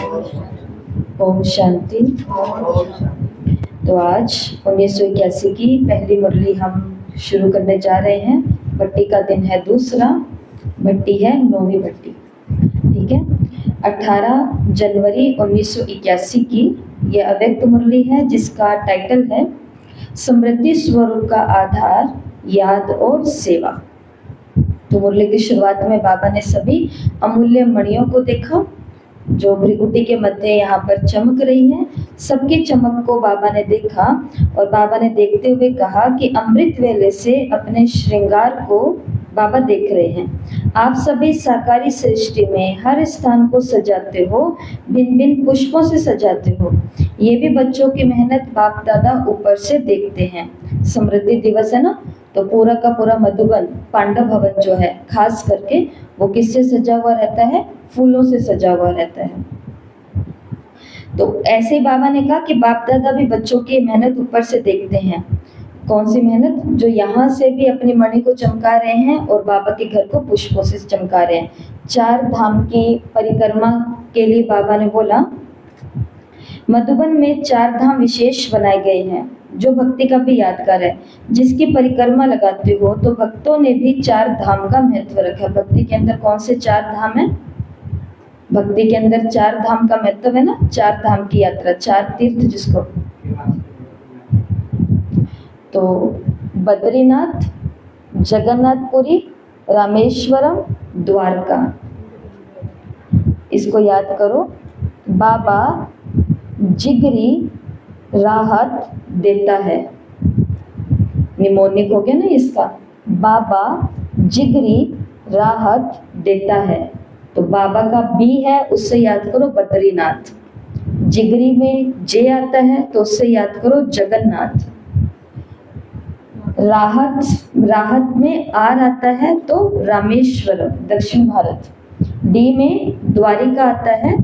ओम शांति। तो आज 1981 की पहली मुरली हम शुरू करने जा रहे हैं। भट्टी का दिन है दूसरा, भट्टी है 9वीं भट्टी। ठीक है, 18 जनवरी 1981 की ये अव्यक्त मुरली है, जिसका टाइटल है समृद्धि स्वरूप का आधार, याद और सेवा। तो मुरली की शुरुआत में बाबा ने सभी अमूल्य मणियों को देखा जो भृगुटी के मध्य यहाँ पर चमक रही हैं। सबकी चमक को बाबा ने देखा और बाबा ने देखते हुए कहा कि अमृत वेले से अपने श्रृंगार को बाबा देख रहे हैं। आप सभी साकारी सृष्टि में हर स्थान को सजाते हो, भिन्न भिन्न पुष्पों से सजाते हो। ये भी बच्चों की मेहनत बाप दादा ऊपर से देखते हैं। समृद्धि दिवस है ना, तो पूरा का पूरा मधुबन पांडव भवन जो है खास करके वो किससे सजा हुआ रहता है? फूलों से सजा हुआ रहता है। तो ऐसे बाबा ने कहा कि बाप दादा भी बच्चों की मेहनत ऊपर से देखते हैं। कौन सी मेहनत? जो यहाँ से भी अपनी मणि को चमका रहे हैं और बाबा के घर को पुष्पों से चमका रहे हैं। 4 धाम की परिक्रमा के लिए बाबा ने बोला मधुबन में 4 धाम विशेष बनाए गए हैं जो भक्ति का भी यादगार है। जिसकी परिक्रमा लगाते हो तो भक्तों ने भी 4 धाम का महत्व रखा। भक्ति के अंदर कौन से 4 धाम है? भक्ति के अंदर 4 धाम का महत्व है ना, 4 धाम की यात्रा, 4 तीर्थ जिसको। तो बद्रीनाथ, जगन्नाथपुरी, रामेश्वरम, द्वारका। इसको याद करो। बाबा जिगरी राहत देता है। निमोनिक हो गया ना इसका। बाबा जिगरी राहत देता है। तो बाबा का बी है, उससे याद करो बद्रीनाथ। जिगरी में जे आता है तो उससे याद करो जगन्नाथ। राहत में आर आता है तो रामेश्वरम दक्षिण भारत। डी में द्वारिका आता है।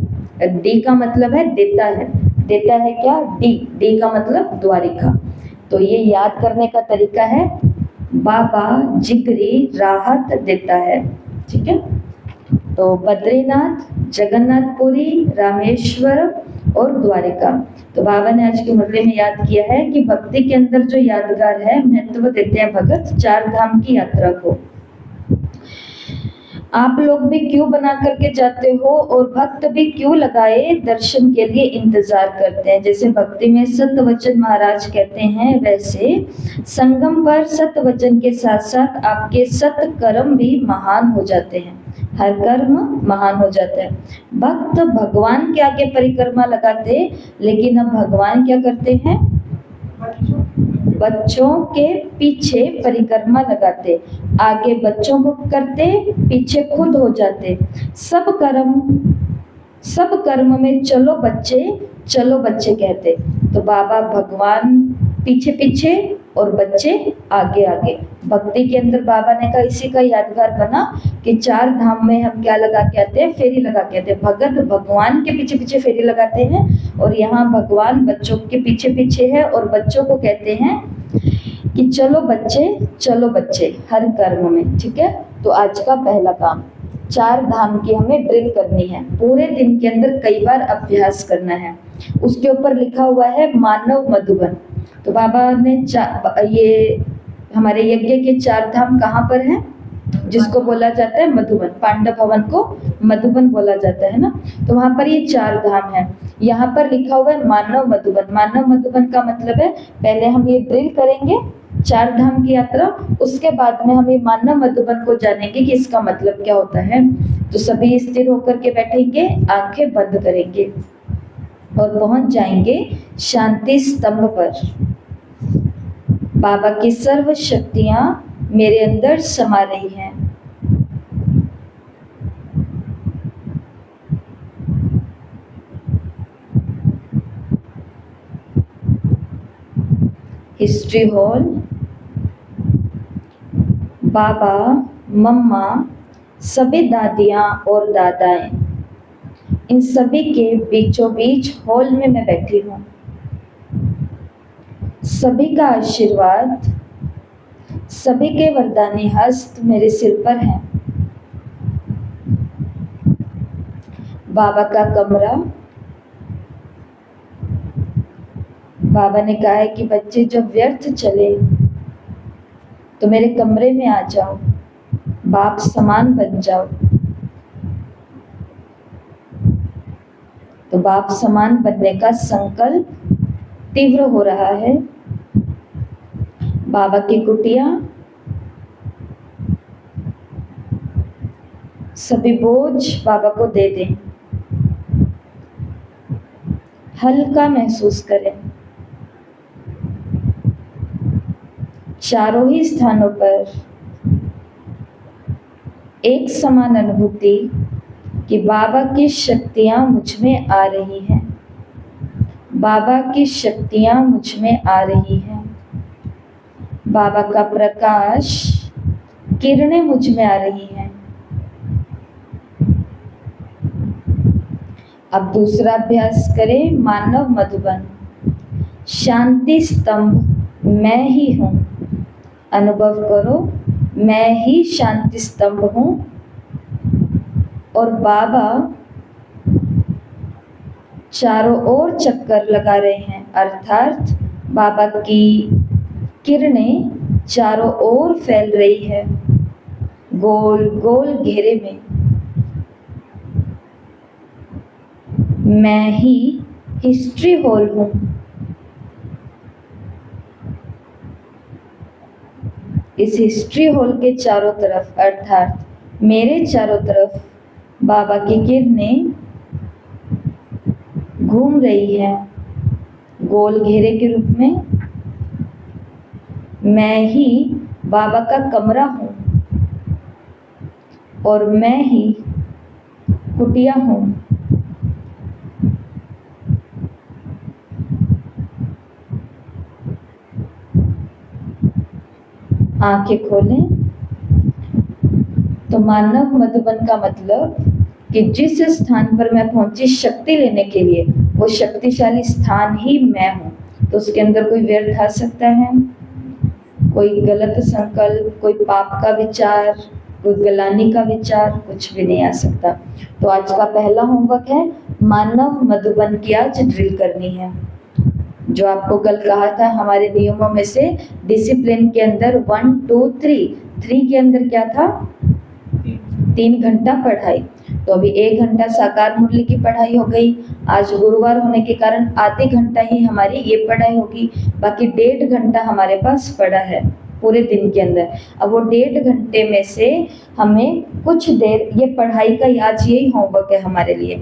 डी का मतलब है देता है। देता है क्या? डी का मतलब द्वारिका। तो ये याद करने का तरीका है बाबा जिगरी राहत देता है। ठीक है, तो बद्रीनाथ, जगन्नाथपुरी, रामेश्वर और द्वारिका। तो बाबा ने आज की मुरली में याद किया है कि भक्ति के अंदर जो यादगार है, महत्व देते हैं भगत 4 धाम की यात्रा को। आप लोग भी क्यों बना करके जाते हो और भक्त भी क्यों लगाए दर्शन के लिए इंतजार करते हैं। जैसे भक्ति में सतवचन महाराज कहते हैं, वैसे संगम पर सतवचन के साथ साथ आपके सत्कर्म भी महान हो जाते हैं। हर कर्म महान हो जाता है। भक्त भगवान के आगे परिक्रमा लगाते, लेकिन अब भगवान क्या करते हैं? बच्चों के पीछे परिक्रमा लगाते। आगे बच्चों को करते, पीछे खुद हो जाते। सब कर्म में चलो बच्चे कहते। तो बाबा भगवान पीछे पीछे और बच्चे आगे आगे। भक्ति के अंदर बाबा ने कहा इसी का यादगार बना कि 4 धाम में हम क्या लगा के आते हैं? फेरी लगा के आते हैं। भगत भगवान के पीछे पीछे फेरी लगाते हैं और यहाँ भगवान बच्चों के पीछे पीछे है और बच्चों को कहते हैं कि चलो बच्चे हर कर्म में। ठीक है, तो आज का पहला काम 4 धाम की हमें ड्रिल करनी है। पूरे दिन के अंदर कई बार अभ्यास करना है। उसके ऊपर लिखा हुआ है मानव मधुबन। तो बाबा ने ये हमारे यज्ञ के 4 धाम कहाँ पर हैं? जिसको बोला जाता है मधुबन। पांडव भवन को मधुबन बोला जाता है ना, तो वहां पर ये 4 धाम है। यहाँ पर लिखा हुआ है मानव मधुबन। मानव मधुबन का मतलब है पहले हम ये ड्रिल करेंगे 4 धाम की यात्रा, उसके बाद में हम ये मानव मधुबन को जानेंगे कि इसका मतलब क्या होता है। तो सभी स्थिर होकर के बैठेंगे, आंखें बंद करेंगे और पहुंच जाएंगे शांति स्तंभ पर। बाबा की सर्व शक्तियां मेरे अंदर समा रही हैं। हिस्ट्री हॉल, बाबा, मम्मा, सभी दादियाँ और दादाएं, इन सभी के बीचों बीच हॉल में मैं बैठी हूँ। सभी का आशीर्वाद, सभी के वरदानी हस्त मेरे सिर पर हैं। बाबा का कमरा बाबा ने कहा है कि बच्चे जब व्यर्थ चले तो मेरे कमरे में आ जाओ, बाप समान बन जाओ। तो बाप समान बनने का संकल्प तीव्र हो रहा है। बाबा की कुटिया सभी बोझ बाबा को दे दें, हल्का महसूस करें। चारों ही स्थानों पर एक समान अनुभूति कि बाबा की शक्तियां मुझ में आ रही हैं, बाबा की शक्तियां मुझ में आ रही हैं, बाबा का प्रकाश, किरणें मुझ में आ रही हैं। अब दूसरा अभ्यास करें, मानव मधुबन। शांति स्तंभ मैं ही हूँ। अनुभव करो, मैं ही शांति स्तंभ हूँ और बाबा चारों ओर चक्कर लगा रहे हैं, अर्थात बाबा की किरणें चारों ओर फैल रही है, गोल गोल घेरे में। मैं ही हिस्ट्री हॉल हूँ। इस हिस्ट्री हॉल के चारों तरफ अर्थात मेरे चारों तरफ बाबा की किरणें घूम रही है, गोल घेरे के रूप में। मैं ही बाबा का कमरा हूँ और मैं ही कुटिया हूँ। आंखें खोलें। तो मानव मधुबन का मतलब कि जिस स्थान पर मैं पहुंची शक्ति लेने के लिए, वो शक्तिशाली स्थान ही मैं हूँ। तो उसके अंदर कोई व्यर्थ आ सकता है, कोई गलत संकल्प, कोई पाप का विचार, कोई गलानी का विचार, कुछ भी नहीं आ सकता। तो आज का पहला होमवर्क है, मानव मधुबन की आज ड्रिल करनी है। जो आपको कल कहा था हमारे नियमों में से डिसिप्लिन के अंदर 1 2 3 के अंदर क्या था, 3 घंटा पढ़ाई। तो अभी 1 घंटा साकार मुरली की पढ़ाई हो गई। आज गुरुवार होने के कारण आधे घंटा ही हमारी ये पढ़ाई होगी, बाकी 1.5 घंटा हमारे पास पड़ा है पूरे दिन के अंदर। अब वो 1.5 घंटे में से हमें कुछ देर ये पढ़ाई का आज यही होमवर्क है हमारे लिए।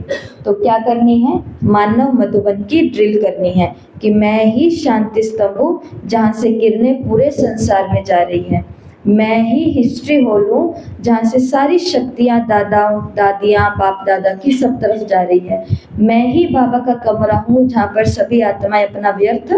तो क्या करनी है, मानव मधुबन की ड्रिल करनी है कि मैं ही शांति स्तंभ हूँ जहाँ से किरणें पूरे संसार में जा रही हैं। मैं ही हिस्ट्री हॉल हूँ जहाँ से सारी शक्तियाँ दादाओं दादियाँ बाप दादा की सब तरफ जा रही है। मैं ही बाबा का कमरा हूँ जहाँ पर सभी आत्माएं अपना व्यर्थ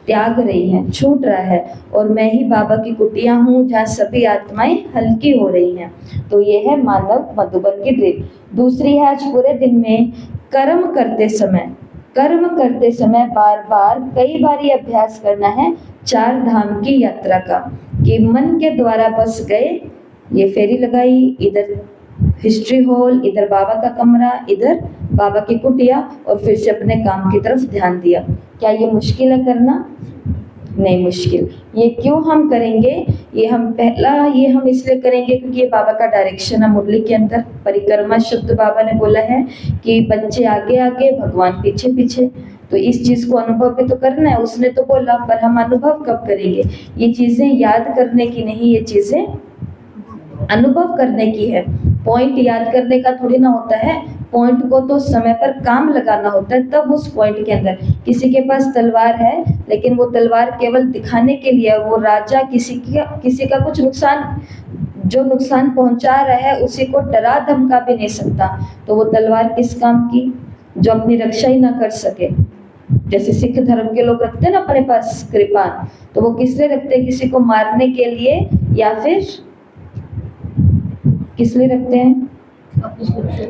त्याग रही हैं, छूट रहा है। और मैं ही बाबा की कुटिया हूँ जहाँ सभी आत्माएं हल्की हो रही हैं। तो ये है मानव मधुबन की ड्रिल। दूसरी है, आज पूरे दिन में कर्म करते समय बार बार कई बार ये अभ्यास करना है 4 धाम की यात्रा का, कि मन के द्वारा बस गए, ये फेरी लगाई, इधर हिस्ट्री हॉल, इधर बाबा का कमरा, इधर बाबा की कुटिया, और फिर से अपने काम की तरफ ध्यान दिया। क्या ये मुश्किल है करना? नहीं मुश्किल। ये क्यों हम करेंगे? ये हम इसलिए करेंगे क्योंकि ये बाबा का डायरेक्शन है मुरली के अंदर। परिक्रमा शब्द बाबा ने बोला है कि बच्चे आगे आगे, भगवान पीछे पीछे। तो इस चीज को अनुभव भी तो करना है, उसने तो बोला, पर हम अनुभव कब करेंगे? ये चीजें याद करने की नहीं, ये चीजें अनुभव करने की है। पॉइंट याद करने का थोड़ी ना होता है, पॉइंट को तो समय पर काम लगाना होता है। तब उस पॉइंट के अंदर किसी के पास तलवार है, लेकिन वो तलवार केवल दिखाने के लिए, वो राजा किसी का कुछ नुकसान पहुंचा रहा है, उसी को डरा धमका भी नहीं सकता। तो वो तलवार किस काम की, जो अपनी रक्षा ही ना कर सके। जैसे सिख धर्म के लोग रखते हैं ना अपने पास कृपान, तो वो किस लिए रखते हैं? किसी को मारने के लिए, या फिर किस लिए रखते हैं?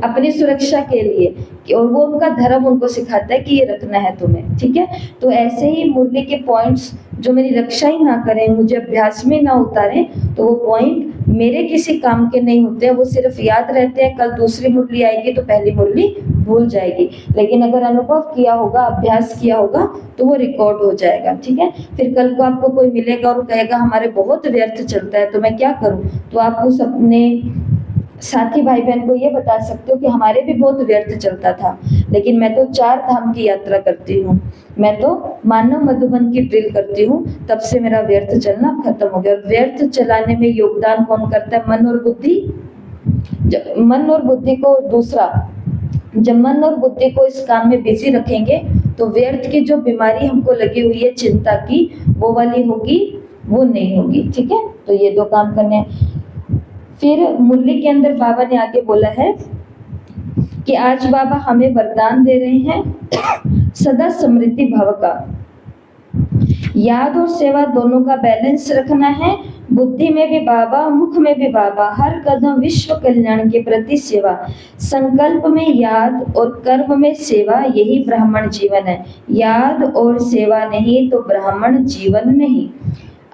अपनी सुरक्षा के लिए, और वो उनका धर्म उनको सिखाता है कि ये रखना है तुम्हें, ठीक है। तो ऐसे ही मुरली के पॉइंट्स जो मेरी रक्षा ही ना करें, मुझे अभ्यास में ना उतारें, तो वो पॉइंट मेरे किसी काम के नहीं होते हैं, वो सिर्फ याद रहते हैं। कल दूसरी मुरली आएगी तो पहली मुरली भूल जाएगी, लेकिन अगर अनुभव किया होगा, अभ्यास किया होगा, तो वो रिकॉर्ड हो जाएगा, ठीक है। फिर कल को आपको कोई मिलेगा और कहेगा हमारे बहुत व्यर्थ चलता है, तो मैं क्या करूं, तो आप उस अपने साथी भाई बहन को ये बता सकते हो कि हमारे भी बहुत व्यर्थ चलता था, लेकिन मैं तो 4 धाम की यात्रा करती हूँ, मैं तो मानव मधुबन की ड्रिल करती हूँ, तब से मेरा व्यर्थ चलना खत्म हो गया। और व्यर्थ चलाने में योगदान कौन करता है? मन और बुद्धि। मन और बुद्धि को दूसरा, जब मन और बुद्धि को इस काम में बिजी रखेंगे तो व्यर्थ की जो बीमारी हमको लगी हुई है चिंता की, वो वाली होगी, वो नहीं होगी, ठीक है। तो ये 2 काम करने हैं। फिर मुरली के अंदर बाबा ने आगे बोला है कि आज बाबा हमें वरदान दे रहे हैं सदा समृद्धि भव का, याद और सेवा दोनों का बैलेंस रखना है। बुद्धि में भी बाबा, मुख में भी बाबा, हर कदम विश्व कल्याण के प्रति सेवा, संकल्प में याद और कर्म में सेवा, यही ब्राह्मण जीवन है। याद और सेवा नहीं तो ब्राह्मण जीवन नहीं।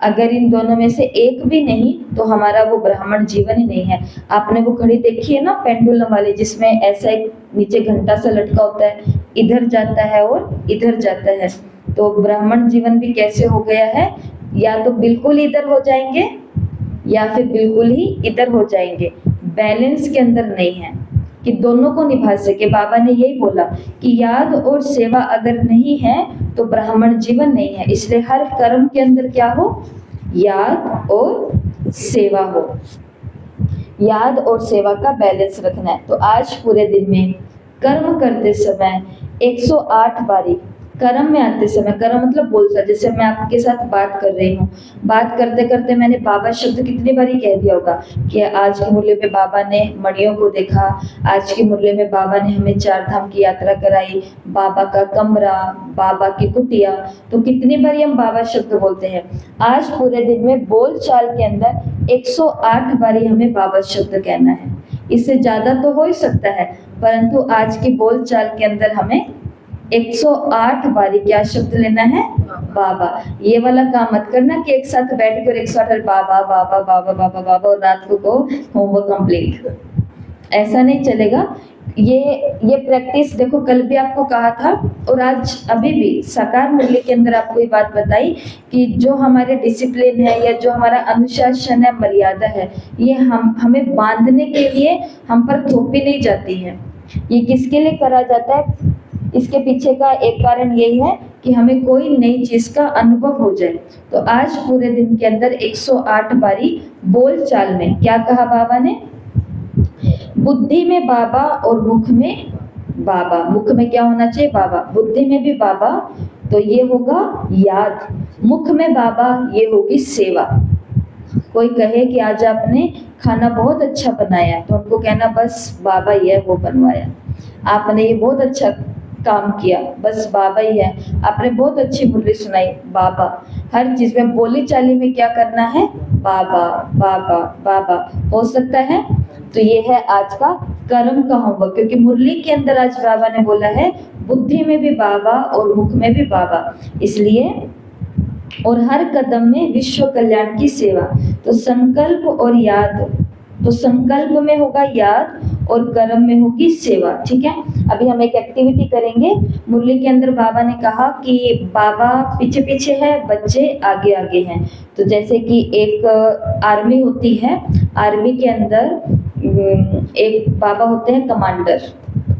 अगर इन दोनों में से एक भी नहीं तो हमारा वो ब्राह्मण जीवन ही नहीं है। आपने वो घड़ी देखी है ना, पेंडुलम वाली, जिसमें ऐसा एक नीचे घंटा सा लटका होता है, इधर जाता है और इधर जाता है। तो ब्राह्मण जीवन भी कैसे हो गया है, या तो बिल्कुल इधर हो जाएंगे या फिर बिल्कुल ही इधर हो जाएंगे, बैलेंस के अंदर नहीं है कि दोनों को निभा सके। बाबा ने यही बोला कि याद और सेवा अगर नहीं है तो ब्राह्मण जीवन नहीं है। इसलिए हर कर्म के अंदर क्या हो? याद और सेवा हो। याद और सेवा का बैलेंस रखना है। तो आज पूरे दिन में कर्म करते समय 108 बारी, कर्म में आते समय, कर्म मतलब बोलता, जैसे मैं आपके साथ बात कर रही हूँ, बात करते करते मैंने बाबा शब्द कितनी बारी कह दिया होगा कि आज की मुरली में बाबा ने मणियों को देखा, आज की मुरली में बाबा ने हमें 4 धाम की यात्रा कराई, बाबा का कमरा, बाबा की कुटिया, तो कितनी बारी हम बाबा शब्द बोलते हैं। आज पूरे दिन में बोल चाल के अंदर 108 बारी हमें बाबा शब्द कहना है। इससे ज्यादा तो हो ही सकता है, परंतु आज की बोल चाल के अंदर हमें 108 बारी क्या शब्द लेना है? बाबा। ये वाला काम मत करना कि एक साथ बैठ कर 108 बाबा बाबा बाबा बाबा बाबा और रात को होमवर्क कंप्लीट, ऐसा नहीं चलेगा। ये प्रैक्टिस देखो, कल भी आपको कहा था और आज अभी भी साकार मुरली के अंदर आपको ये बात बताई कि जो हमारे डिसिप्लिन है या जो हमारा अनुशासन है, मर्यादा है, ये हमें बांधने के लिए हम पर थोपी नहीं जाती है। ये किसके लिए करा जाता है? इसके पीछे का एक कारण यही है कि हमें कोई नई चीज का अनुभव हो जाए। तो आज पूरे दिन के अंदर 108 बारी बोल चाल में क्या कहा बाबा ने? बुद्धि में बाबा और मुख में बाबा। मुख में क्या होना चाहिए? बाबा। बुद्धि में भी बाबा, तो ये होगा याद। मुख में बाबा, ये होगी सेवा। कोई कहे कि आज आपने खाना बहुत अच्छा बनाया, तो उनको कहना बस बाबा ही है वो बनवाया। आपने ये बहुत अच्छा काम किया, बस बाबा ही है। आपने बहुत अच्छी मुरली सुनाई, बाबा। हर चीज में बोली चाली में क्या करना है? बाबा बाबा बाबा। हो सकता है? तो ये है आज का कर्म का होमवर्क, क्योंकि मुरली के अंदर आज बाबा ने बोला है बुद्धि में भी बाबा और मुख में भी बाबा, इसलिए और हर कदम में विश्व कल्याण की सेवा। तो संकल्प और याद, तो संकल्प में होगा याद और कर्म में होगी सेवा, ठीक है। अभी हम एक एक्टिविटी करेंगे। मुरली के अंदर बाबा ने कहा कि बाबा पीछे पीछे है, बच्चे आगे आगे हैं। तो जैसे कि एक आर्मी होती है, आर्मी के अंदर एक बाबा होते हैं कमांडर।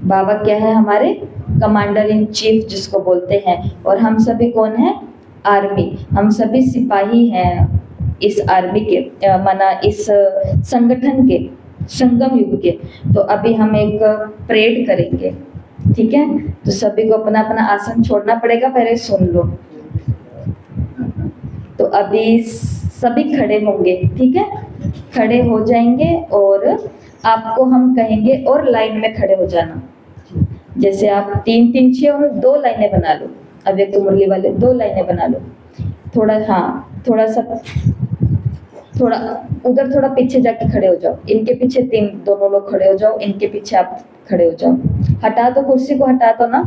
बाबा क्या है? हमारे कमांडर इन चीफ जिसको बोलते हैं। और हम सभी कौन है? आर्मी। हम सभी सिपाही हैं इस आर्मी के, माना इस संगठन के, संगम युग के। तो अभी हम एक परेड करेंगे, ठीक है। तो सभी को अपना अपना आसन छोड़ना पड़ेगा, पहले सुन लो। तो अभी सभी खड़े होंगे, ठीक है, खड़े हो जाएंगे और आपको हम कहेंगे और लाइन में खड़े हो जाना। जैसे आप 3 3 6 और 2 लाइनें बना लो। अब एक मुरली वाले 2 लाइनें बना लो। थोड़ा, हाँ, थोड़ा सा, थोड़ा उधर, थोड़ा पीछे जाके खड़े हो जाओ। इनके पीछे 3 दोनों लोग खड़े हो जाओ, इनके पीछे आप खड़े हो जाओ। हटा दो, कुर्सी को हटा दो ना।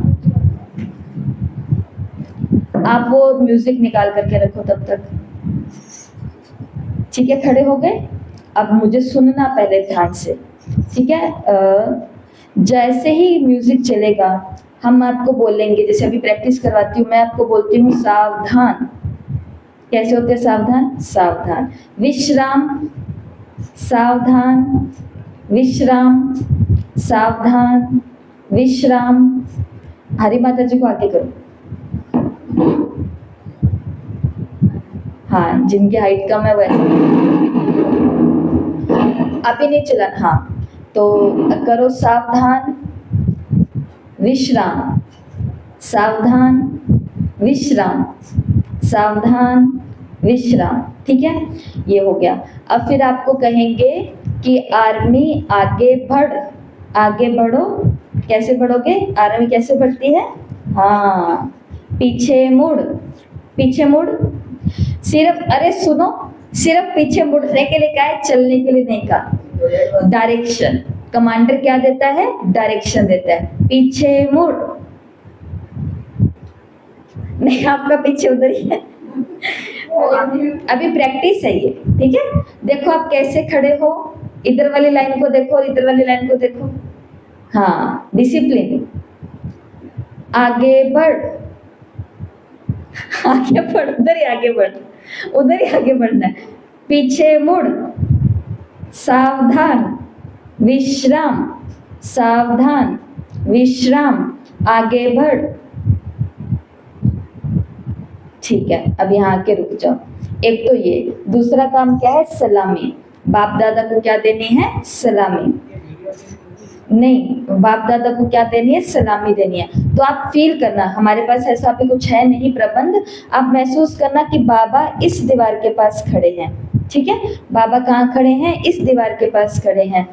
आप वो म्यूजिक निकाल करके रखो तब तक। ठीक है, खड़े हो गए। अब मुझे सुनना पहले ध्यान से, ठीक है। जैसे ही म्यूजिक चलेगा हम आपको बोलेंगे, जैसे अभी प्रैक्टिस करवाती हूँ, मैं आपको बोलती हूँ सावधान। कैसे होते हैं सावधान? सावधान, विश्राम, सावधान, विश्राम, सावधान, विश्राम। हरी माता जी को आगे करो। हाँ, जिनकी हाइट कम है वैसे अभी नहीं चला। हाँ, तो करो सावधान, विश्राम, सावधान, विश्राम, सावधान, विश्राम। ठीक है, ये हो गया। अब फिर आपको कहेंगे कि आर्मी आगे बढ़, आगे बढ़ो। कैसे बढ़ोगे? आर्मी कैसे बढ़ती है? हाँ, पीछे मुड़, पीछे मुड़। सिर्फ, अरे सुनो, सिर्फ पीछे मुड़ने के लिए कहा है, चलने के लिए नहीं कहा। डायरेक्शन, कमांडर क्या देता है? डायरेक्शन देता है, पीछे मुड़। नहीं, आपका पीछे उधर ही है। अभी प्रैक्टिस है ये, ठीक है। देखो आप कैसे खड़े हो, इधर वाली लाइन को देखो और इधर वाली लाइन को देखो। हाँ, डिसिप्लिन। आगे बढ़, आगे बढ़, उधर ही आगे बढ़, उधर ही आगे बढ़ना है। पीछे मुड़, सावधान, विश्राम, सावधान, विश्राम, आगे बढ़। ठीक है, अब यहाँ आके रुक जाओ। एक तो ये, दूसरा काम क्या है? सलामी। बाप दादा को क्या देनी है? सलामी। नहीं, बाप दादा को क्या देनी है? सलामी देनी है। तो आप फील करना, हमारे पास ऐसा भी कुछ है नहीं प्रबंध। आप महसूस करना कि बाबा इस दीवार के पास खड़े हैं। ठीक है, बाबा कहाँ खड़े हैं? इस दीवार के पास खड़े हैं।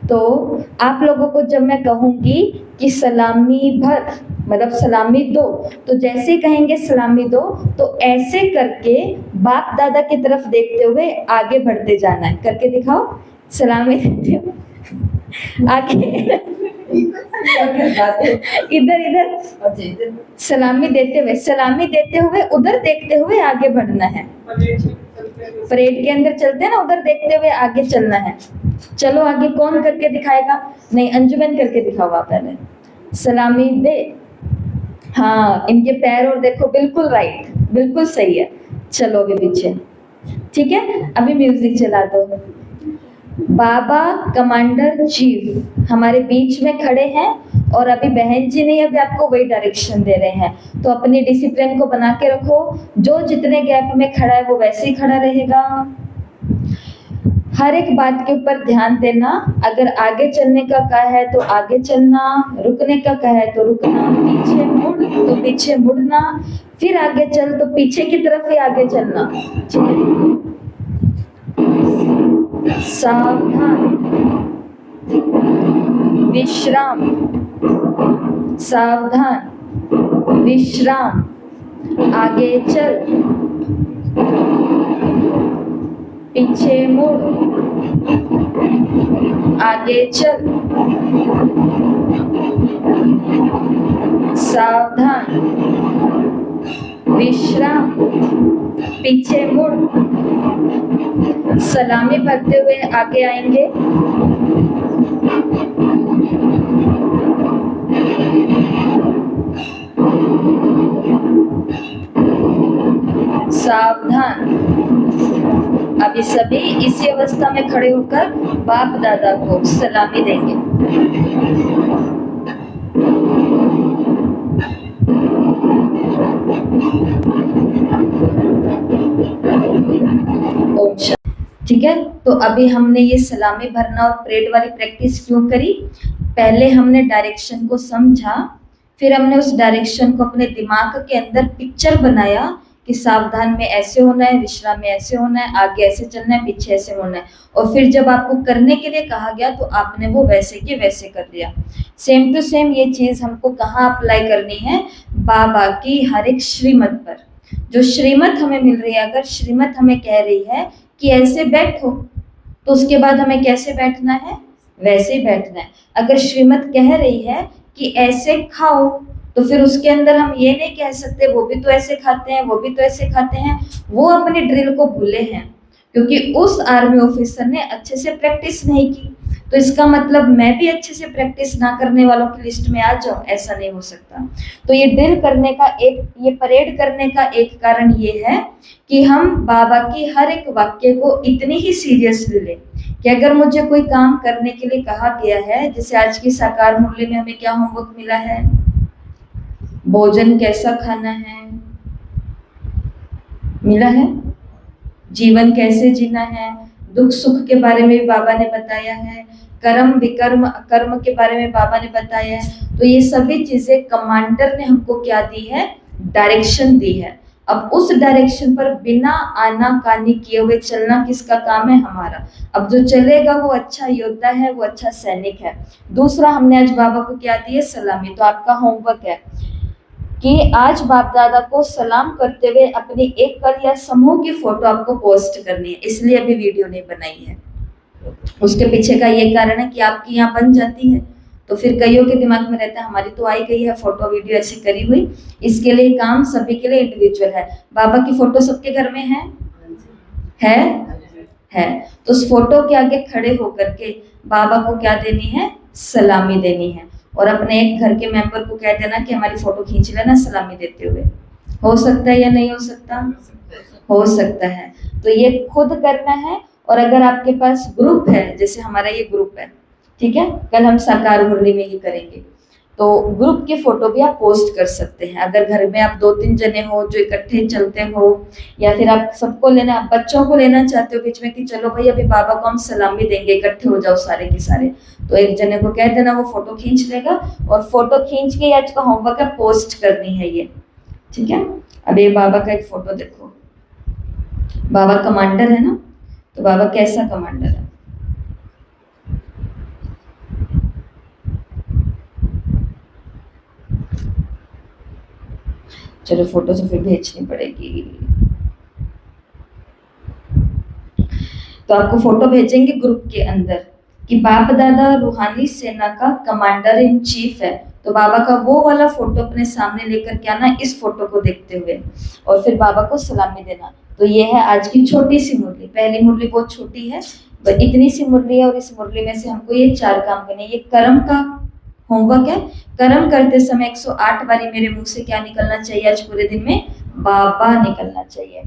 तो आप लोगों को जब मैं कहूंगी कि सलामी भर, मतलब सलामी दो, तो जैसे कहेंगे सलामी दो, तो ऐसे करके बाप दादा की तरफ देखते हुए आगे बढ़ते जाना है। करके दिखाओ, सलामी देते हुए आगे, इधर इधर सलामी देते हुए, सलामी देते हुए उधर देखते हुए आगे बढ़ना है। परेड के अंदर चलते हैं ना, उधर देखते हुए आगे चलना है। चलो आगे, कौन करके दिखाएगा? नहीं, अंजुमन करके दिखाओ आप पहले। सलामी दे। हाँ, इनके पैर और देखो, बिल्कुल राइट, बिल्कुल सही है। चलो अभी पीछे, ठीक है। अभी म्यूजिक चला दो। बाबा कमांडर चीफ हमारे बीच में खड़े हैं और अभी बहन जी ने अभी आपको वही डायरेक्शन दे रहे हैं। तो अपनी डिसिप्लिन को बना के रखो। जो जितने गैप में खड़ा है वो वैसे ही खड़ा रहेगा। हर एक बात के ऊपर ध्यान देना। अगर आगे चलने का कहा है तो आगे चलना, रुकने का कहा है तो रुकना, पीछे मुड़ तो पीछे मुड़ना, फिर आगे चल तो पीछे की तरफ ही आगे चलना। ठीक है, सावधान, विश्राम, सावधान, विश्राम, आगे चल, पीछे मुड़, आगे चल, सावधान, विश्राम, पीछे मुड़। सलामी भरते हुए आगे आएंगे। सावधान। अभी सभी इसी अवस्था में खड़े होकर बाप दादा को सलामी देंगे। ओम शांति। ठीक है, तो अभी हमने ये सलामी भरना और परेड वाली प्रैक्टिस क्यों करी? पहले हमने डायरेक्शन को समझा, फिर हमने उस डायरेक्शन को अपने दिमाग के अंदर पिक्चर बनाया कि सावधान में ऐसे होना है, विश्राम में ऐसे होना है, आगे ऐसे चलना है, पीछे ऐसे मुड़ना है। और फिर जब आपको करने के लिए कहा गया तो आपने वो वैसे के वैसे कर लिया। सेम टू सेम ये चीज हमको कहाँ अप्लाई करनी है? बाबा की हर एक श्रीमत पर। जो श्रीमत हमें मिल रही है, अगर श्रीमत हमें कह रही है कि ऐसे बैठो, तो उसके बाद हमें कैसे बैठना है? वैसे ही बैठना है। अगर श्रीमत कह रही है कि ऐसे खाओ, तो फिर उसके अंदर हम ये नहीं कह सकते वो भी तो ऐसे खाते हैं, वो भी तो ऐसे खाते हैं। वो अपनी ड्रिल को भूले हैं, क्योंकि उस आर्मी ऑफिसर ने अच्छे से प्रैक्टिस नहीं की। तो इसका मतलब मैं भी अच्छे से प्रैक्टिस ना करने वालों की लिस्ट में आ जाऊं, ऐसा नहीं हो सकता। तो ये ड्रिल करने का एक, ये परेड करने का एक कारण ये है कि हम बाबा की हर एक वाक्य को इतनी ही सीरियसली लें कि अगर मुझे कोई काम करने के लिए कहा गया है, जैसे आज की साकार मुरली में हमें क्या होमवर्क मिला है, भोजन कैसा खाना है, मिला है, जीवन कैसे जीना है, दुख सुख के बारे में भी बाबा ने बताया है, कर्म विकर्म अकर्म के बारे में बाबा ने बताया है। तो ये सभी चीजें कमांडर ने हमको क्या दी है, डायरेक्शन दी है। अब उस डायरेक्शन पर बिना आनाकानी किए हुए चलना किसका काम है, हमारा। अब जो चलेगा वो अच्छा योद्धा है, वो अच्छा सैनिक है। दूसरा, हमने आज बाबा को क्या दी है, सलामी। तो आपका होमवर्क है कि आज बाप दादा को सलाम करते हुए अपनी एक कल या समूह की फोटो आपको पोस्ट करनी है, इसलिए अभी वीडियो नहीं बनाई है। उसके पीछे का ये कारण है कि आपकी यहाँ बन जाती है, तो फिर कईयों के दिमाग में रहता है हमारी तो आई गई है फोटो वीडियो ऐसी करी हुई। इसके लिए काम सभी के लिए इंडिविजुअल है। बाबा की फोटो सबके घर में है है। तो उस फोटो के आगे खड़े होकर के बाबा को क्या देनी है, सलामी देनी है। और अपने एक घर के मेंबर को कह देना कि हमारी फोटो खींच लेना सलामी देते हुए। हो सकता है या नहीं हो सकता, हो सकता है। तो ये खुद करना है। और अगर आपके पास ग्रुप है, जैसे हमारा ये ग्रुप है, ठीक है, कल हम साकार मुरली में ही करेंगे, तो ग्रुप की फोटो भी आप पोस्ट कर सकते हैं। अगर घर में आप 2-3 जने हो जो इकट्ठे चलते हो, या फिर आप सबको लेना, आप बच्चों को लेना चाहते हो बीच में कि चलो भाई अभी बाबा को हम सलामी देंगे, इकट्ठे हो जाओ सारे के सारे, तो एक जने को कह देना, वो फोटो खींच लेगा। और फोटो खींच के आज का होमवर्क है, पोस्ट करनी है ये, ठीक है। अब ये बाबा का एक फोटो देखो, बाबा कमांडर है ना, तो बाबा कैसा कमांडर है, चलो फोटो तो फिर भेजनी पड़ेगी। तो आपको फोटो भेजेंगे ग्रुप के अंदर कि बाप दादा रूहानी सेना का कमांडर इन चीफ है। तो बाबा का वो वाला फोटो अपने सामने लेकर के आना, इस फोटो को देखते हुए, और फिर बाबा को सलामी देना। तो ये है आज की छोटी सी मुरली। पहली मुरली बहुत छोटी है, इतनी सी मुरली है, और इस मुरली में से हमको ये 4 काम करने। ये कर्म का होमवर्क है। कर्म करते समय 108 बारी मेरे मुंह से क्या निकलना चाहिए, आज पूरे दिन में बाबा निकलना चाहिए।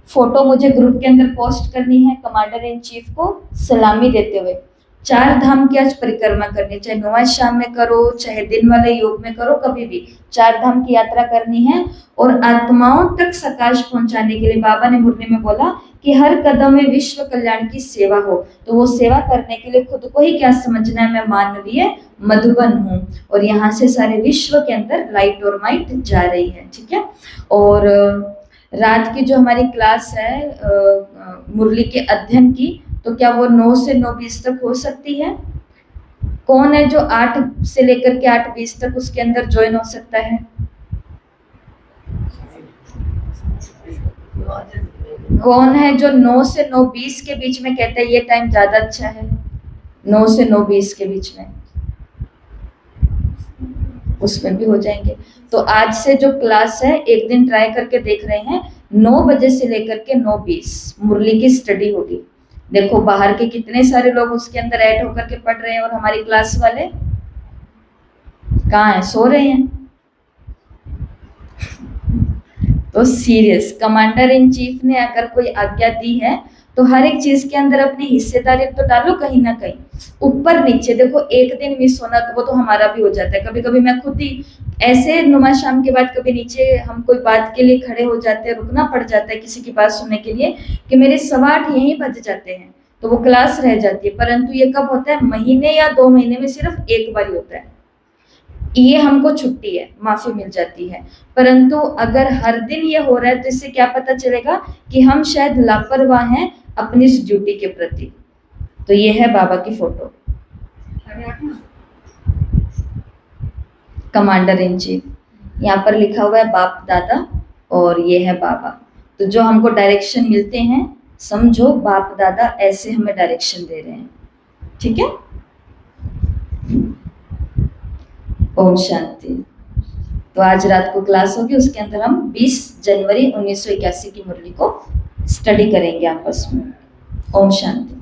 फोटो मुझे ग्रुप के अंदर पोस्ट करनी है, कमांडर इन चीफ को सलामी देते हुए। 4 धाम की आज परिक्रमा करनी, चाहे 9 शाम में करो, चाहे दिन वाले योग में करो, कभी भी 4 धाम की यात्रा करनी है। और आत्माओं तक सकाश पहुंचाने के लिए बाबा ने मुरली में बोला कि हर कदम में विश्व कल्याण की सेवा हो। तो वो सेवा करने के लिए खुद को ही क्या समझना है, मैं मानवीय मधुबन हूँ, और यहाँ से सारे विश्व के अंदर लाइट और माइट जा रही है, ठीक है। और रात की जो हमारी क्लास है मुरली के अध्ययन की, तो क्या वो 9 से 9:20 तक हो सकती है? कौन है जो 8 से लेकर के 8:20 तक उसके अंदर ज्वाइन हो सकता है? कौन है जो 9 से 9:20 के बीच में कहता है ये टाइम ज्यादा अच्छा है, 9 से 9:20 के बीच में? उसमें भी हो जाएंगे। तो आज से जो क्लास है, एक दिन ट्राई करके देख रहे हैं, 9 बजे से लेकर के 9:20 मुरली की स्टडी होगी। देखो बाहर के कितने सारे लोग उसके अंदर ऐड होकर के पढ़ रहे हैं, और हमारी क्लास वाले कहाँ हैं, सो रहे हैं। तो सीरियस, कमांडर इन चीफ ने अगर कोई आज्ञा दी है तो हर एक चीज के अंदर अपनी हिस्सेदारी तो डालो कहीं ना कहीं, ऊपर नीचे। देखो एक दिन मिस होना तो वो तो हमारा भी हो जाता है, कभी कभी मैं खुद ही ऐसे नुमा शाम के बाद कभी नीचे हम कोई बात के लिए खड़े हो जाते हैं, रुकना पड़ जाता है किसी की बात सुनने के लिए, कि मेरे 8:15 यहीं बज जाते हैं, तो वो क्लास रह जाती है। परंतु ये कब होता है, महीने या 2 महीने में सिर्फ एक बार ही होता है, ये हमको छुट्टी है, माफी मिल जाती है। परंतु अगर हर दिन ये हो रहा है तो इससे क्या पता चलेगा कि हम शायद लापरवाह हैं अपनी इस ड्यूटी के प्रति। तो ये है बाबा की फोटो, कमांडर इन चीफ। यहाँ पर लिखा हुआ है बाप दादा, और ये है बाबा। तो जो हमको डायरेक्शन मिलते हैं, समझो बाप दादा ऐसे हमें डायरेक्शन दे रहे हैं, ठीक है। ओम शांति। तो आज रात को क्लास होगी, उसके अंदर हम 20 जनवरी 1981 की मुरली को स्टडी करेंगे आपस में। ओम शांति।